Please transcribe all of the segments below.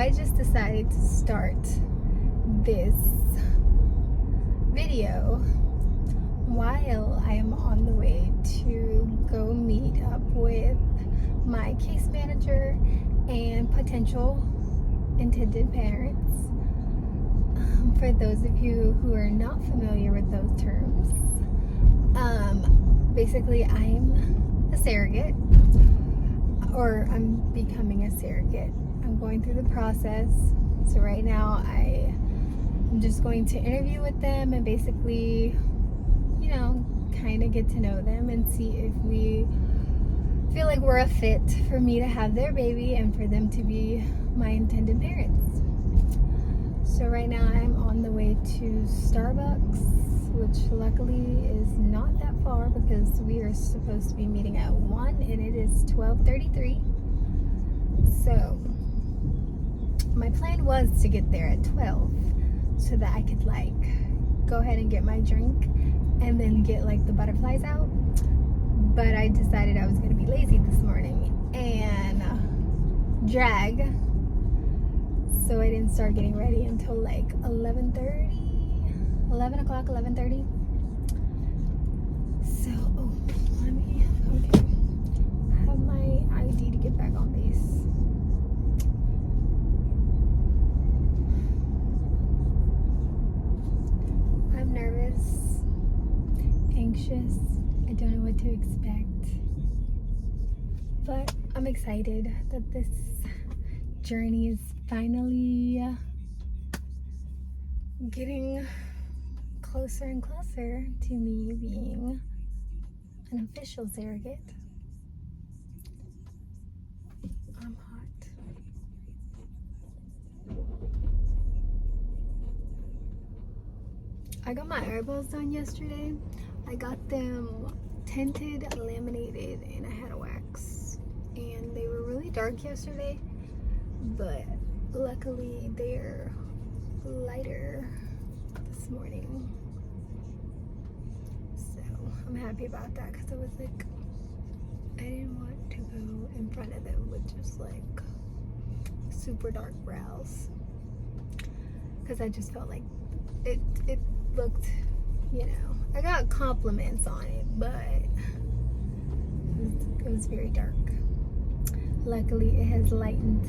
I just decided to start this video while I am on the way to go meet up with my case manager and potential intended parents. For those of you who are not familiar with those terms, basically I'm a surrogate, or I'm becoming a surrogate. I'm going through the process. So right now I'm just going to interview with them and basically, kind of get to know them and see if we feel like we're a fit for me to have their baby and for them to be my intended parents. So right now I'm on the way to Starbucks, which luckily is not that far because we are supposed to be meeting at 1 and it is 12:33. So my plan was to get there at 12 so that I could go ahead and get my drink and then get the butterflies out. But I decided I was going to be lazy this morning and drag. So I didn't start getting ready until 11:30. So, let me, have my ID to get back on base. I'm nervous, anxious. I don't know what to expect. But I'm excited that this journey is finally getting closer and closer to me being an official surrogate. I'm hot. I got my eyebrows done yesterday. I got them tinted, laminated, and I had a wax. And they were really dark yesterday, but luckily they're lighter this morning. So I'm happy about that because I was I didn't want to go in front of them with just super dark brows, because I just felt like it looked, I got compliments on it, but it was very dark. Luckily it has lightened.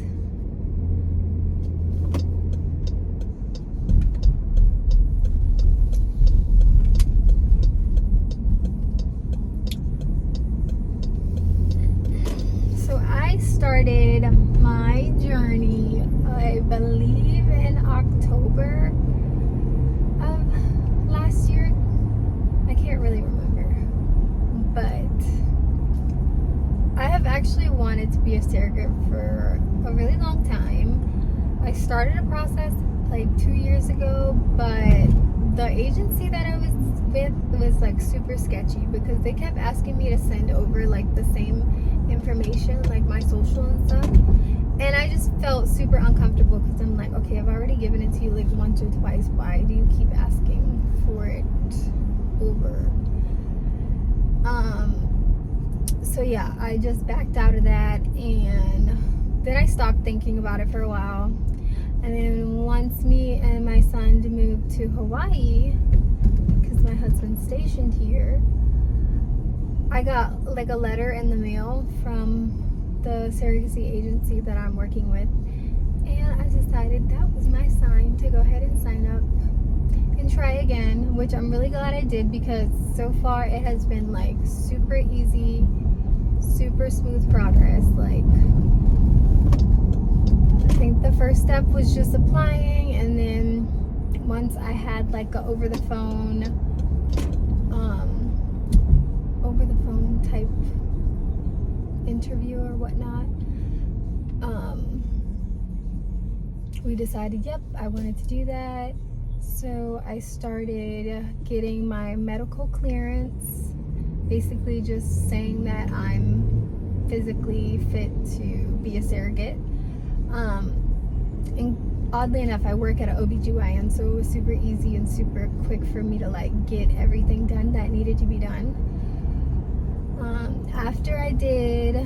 So I started my journey, I believe, in October of last year. I can't really remember, but I have actually wanted to be a surrogate for a really long time. I started a process 2 years ago, but the agency that I was with was super sketchy because they kept asking me to send over the same information, my social and stuff, and I just felt super uncomfortable because I'm okay, I've already given it to you once or twice. Why do you keep asking for it over? So yeah, I just backed out of that, and then I stopped thinking about it for a while. And then once me and my son moved to Hawaii, because my husband's stationed here, I got a letter in the mail from the surrogacy agency that I'm working with, and I decided that was my sign to go ahead and sign up and try again, which I'm really glad I did because so far it has been super easy, super smooth progress. I think the first step was just applying, and then once I had a over the phone type interview or whatnot, we decided, yep, I wanted to do that. So I started getting my medical clearance, basically just saying that I'm physically fit to be a surrogate. And oddly enough, I work at an OBGYN, so it was super easy and super quick for me to get everything done that needed to be done. After I did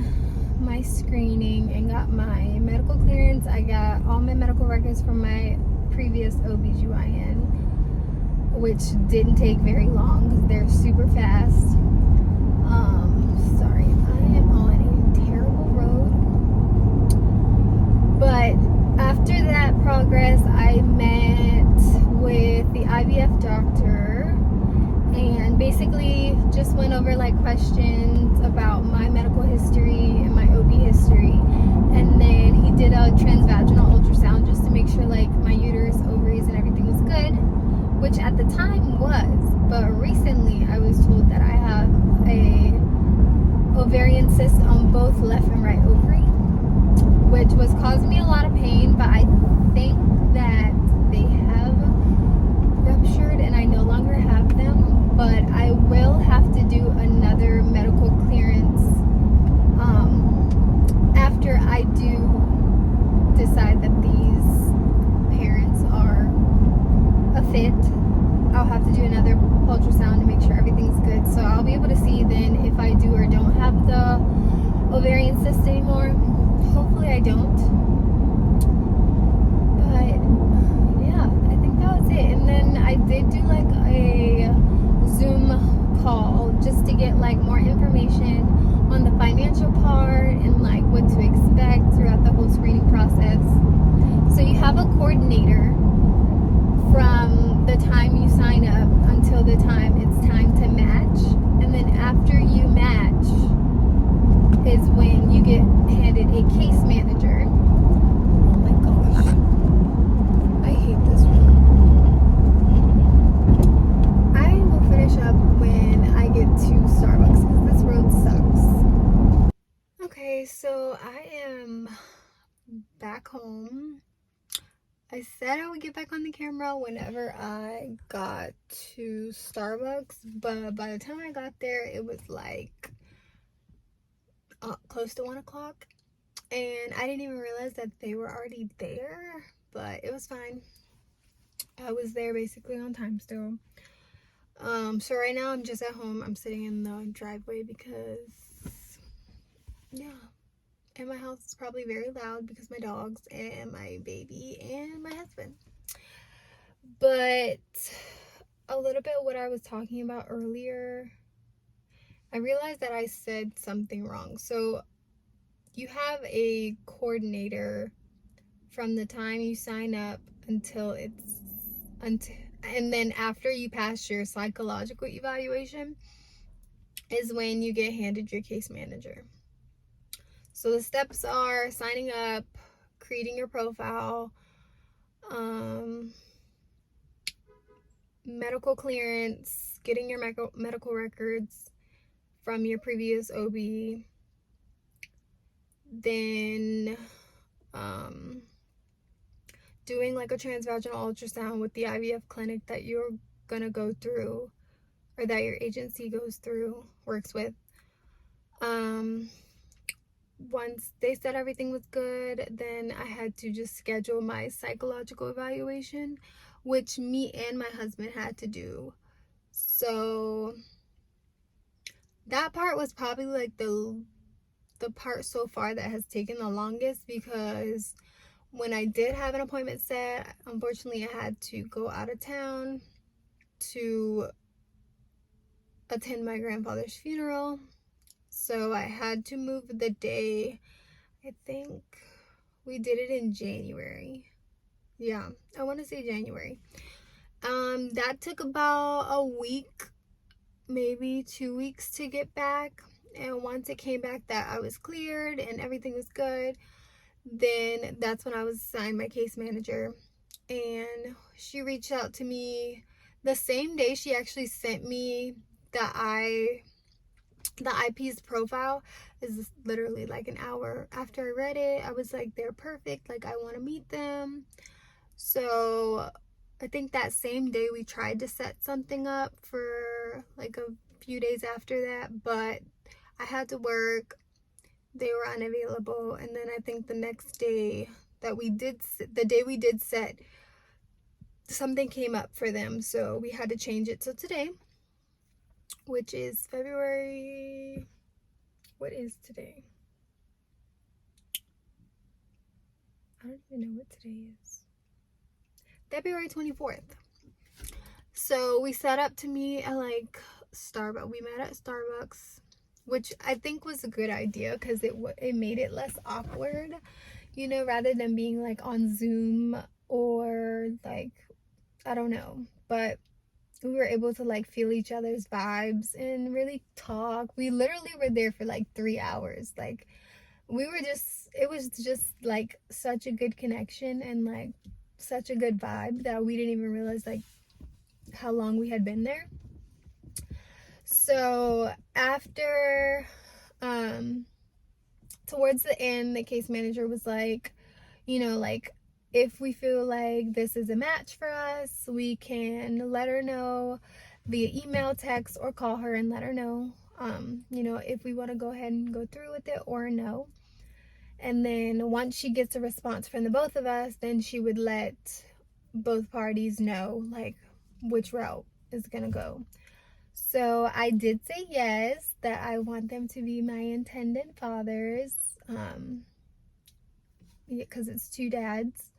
my screening and got my medical clearance. I got all my medical records from my previous OBGYN, which didn't take very long because they're super fast. Sorry, I am on a terrible road. But after that progress, I met with the IVF doctor and basically just went over like questions about my medical history and my OB history. And then he did a transvaginal ultrasound just to make sure like my uterus, ovaries, and everything was good, which at the time was. But recently I was told that I have a ovarian cyst on both left and right ovary, which was causing me a lot of pain, but I think that they have ruptured and I no longer have them, but I will have to do another medical clearance after I do decide that these parents are a fit. I'll have to do another ultrasound to make sure everything's good, so I'll be able to see then if I do or don't have the ovarian cyst anymore. Hopefully I don't, but yeah, I think that was it. And then I did do like a Zoom call just to get like more information on the financial part and like what to expect throughout the whole screening process. So you have a coordinator from the time you sign up until the time it's time to match, and then after you match is when you get handed a case manager. Oh my gosh, I hate this road. I will finish up when I get to Starbucks because this road sucks. Okay, so I am back home. I said I would get back on the camera whenever I got to Starbucks, but by the time I got there, it was like close to 1 o'clock, and I didn't even realize that they were already there, but it was fine. I was there basically on time still. So right now I'm just at home. I'm sitting in the driveway because, yeah. And my house is probably very loud because my dogs and my baby and my husband. But a little bit of what I was talking about earlier, I realized that I said something wrong. So you have a coordinator from the time you sign up until and then after you pass your psychological evaluation is when you get handed your case manager. So the steps are signing up, creating your profile, medical clearance, getting your medical records from your previous OB, then doing like a transvaginal ultrasound with the IVF clinic that you're gonna go through or that your agency works with. Once they said everything was good, then I had to just schedule my psychological evaluation, which me and my husband had to do. So that part was probably like the part so far that has taken the longest, because when I did have an appointment set, unfortunately I had to go out of town to attend my grandfather's funeral. So I had to move the day. I think we did it in January. Yeah, I want to say January. That took about a week, maybe 2 weeks to get back. And once it came back that I was cleared and everything was good, then that's when I was assigned my case manager. And she reached out to me the same day. She actually sent me the IP's profile. Is literally like an hour after I read it. I was like, they're perfect, like I want to meet them. So I think that same day we tried to set something up for like a few days after that, but I had to work, they were unavailable, and then I think the next day that we did set, something came up for them, so we had to change it. So today, which is February, what is today? I don't even know what today is. February 24th. So we set up to meet at like Starbucks. We met at Starbucks, which I think was a good idea because it made it less awkward, you know, rather than being like on Zoom or like, I don't know. But we were able to like feel each other's vibes and really talk. We literally were there for like 3 hours. Like it was just like such a good connection and like such a good vibe that we didn't even realize like how long we had been there. So after towards the end, the case manager was like, you know, like if we feel like this is a match for us, we can let her know via email, text, or call her and let her know, you know, if we want to go ahead and go through with it or no. And then once she gets a response from the both of us, then she would let both parties know like which route is gonna go. So I did say yes, that I want them to be my intended fathers, because it's two dads.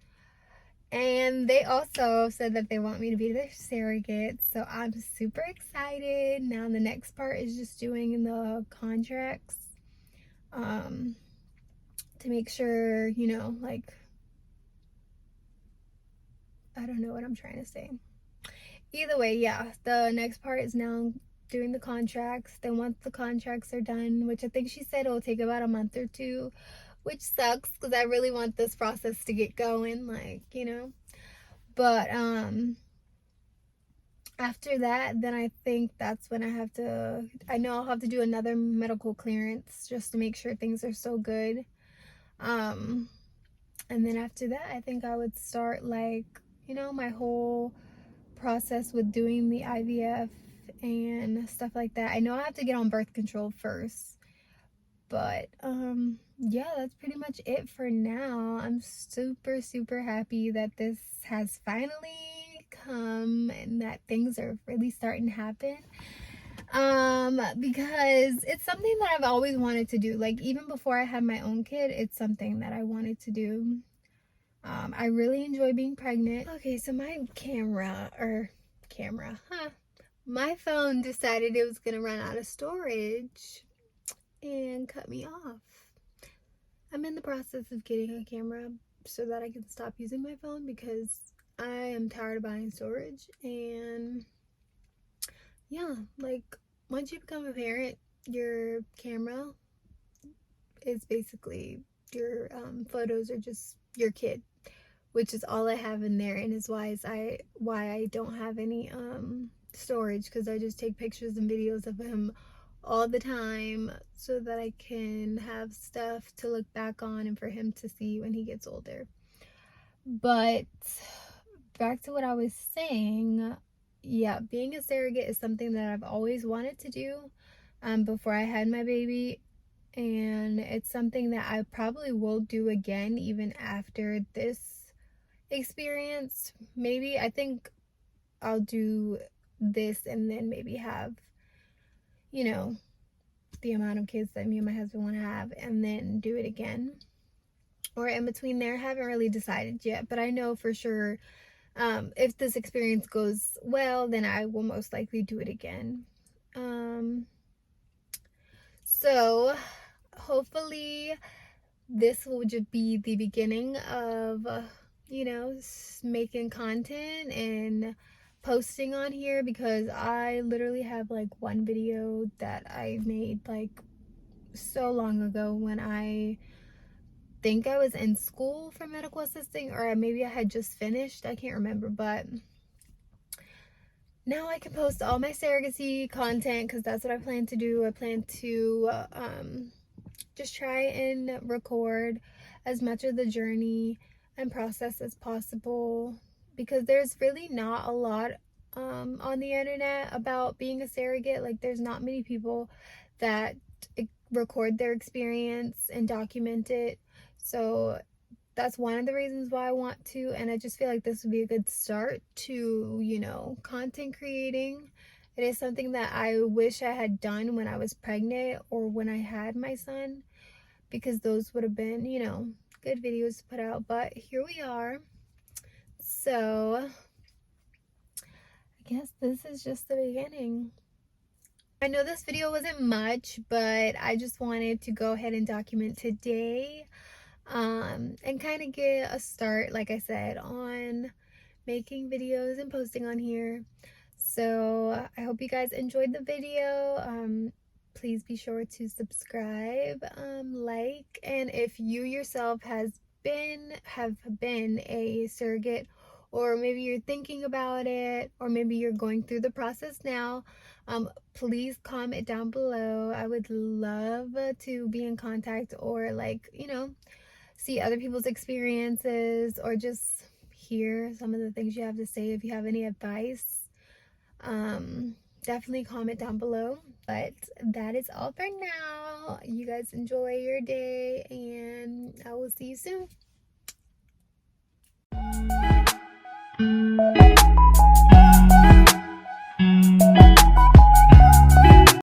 And they also said that they want me to be their surrogate. So I'm super excited. Now the next part is just doing the contracts, to make sure, you know, like, I don't know what I'm trying to say. Either way, yeah, the next part is now doing the contracts. Then once the contracts are done, which I think she said it'll take about a month or two, which sucks because I really want this process to get going, like, you know. But after that, then I think that's when I know I'll have to do another medical clearance just to make sure things are so good. And then after that, I think I would start, like, you know, my whole process with doing the IVF and stuff like that. I know I have to get on birth control first, but yeah, that's pretty much it for now. I'm super happy that this has finally come and that things are really starting to happen, because it's something that I've always wanted to do. Like, even before I had my own kid, it's something that I wanted to do. I really enjoy being pregnant. Okay, so my my phone decided it was gonna run out of storage and cut me off. I'm in the process of getting a camera so that I can stop using my phone because I am tired of buying storage. And yeah, like, once you become a parent, your camera is basically your photos are just your kid, which is all I have in there, and is why I don't have any storage, because I just take pictures and videos of him all the time so that I can have stuff to look back on and for him to see when he gets older. But back to what I was saying, yeah, being a surrogate is something that I've always wanted to do before I had my baby, and it's something that I probably will do again even after this experience. Maybe I think I'll do this and then maybe have, you know, the amount of kids that me and my husband want to have, and then do it again, or in between there. Haven't really decided yet, but I know for sure, if this experience goes well, then I will most likely do it again. So hopefully this will just be the beginning of you know, making content and posting on here, because I literally have like one video that I made like so long ago when I think I was in school for medical assisting, or maybe I had just finished, I can't remember. But now I can post all my surrogacy content because that's what I plan to do. I plan to just try and record as much of the journey and process as possible, because there's really not a lot on the internet about being a surrogate. Like, there's not many people that record their experience and document it. So that's one of the reasons why I want to, and I just feel like this would be a good start to, you know, content creating. It is something that I wish I had done when I was pregnant or when I had my son, because those would have been, you know, good videos to put out, but here we are. So I guess this is just the beginning. I know this video wasn't much, but I just wanted to go ahead and document today, and kind of get a start, like I said, on making videos and posting on here. So I hope you guys enjoyed the video. Please be sure to subscribe, like, and if you yourself have been a surrogate, or maybe you're thinking about it, or maybe you're going through the process now, please comment down below. I would love to be in contact, or like, see other people's experiences, or just hear some of the things you have to say. If you have any advice, definitely comment down below. But that is all for now. You guys enjoy your day, and I will see you soon.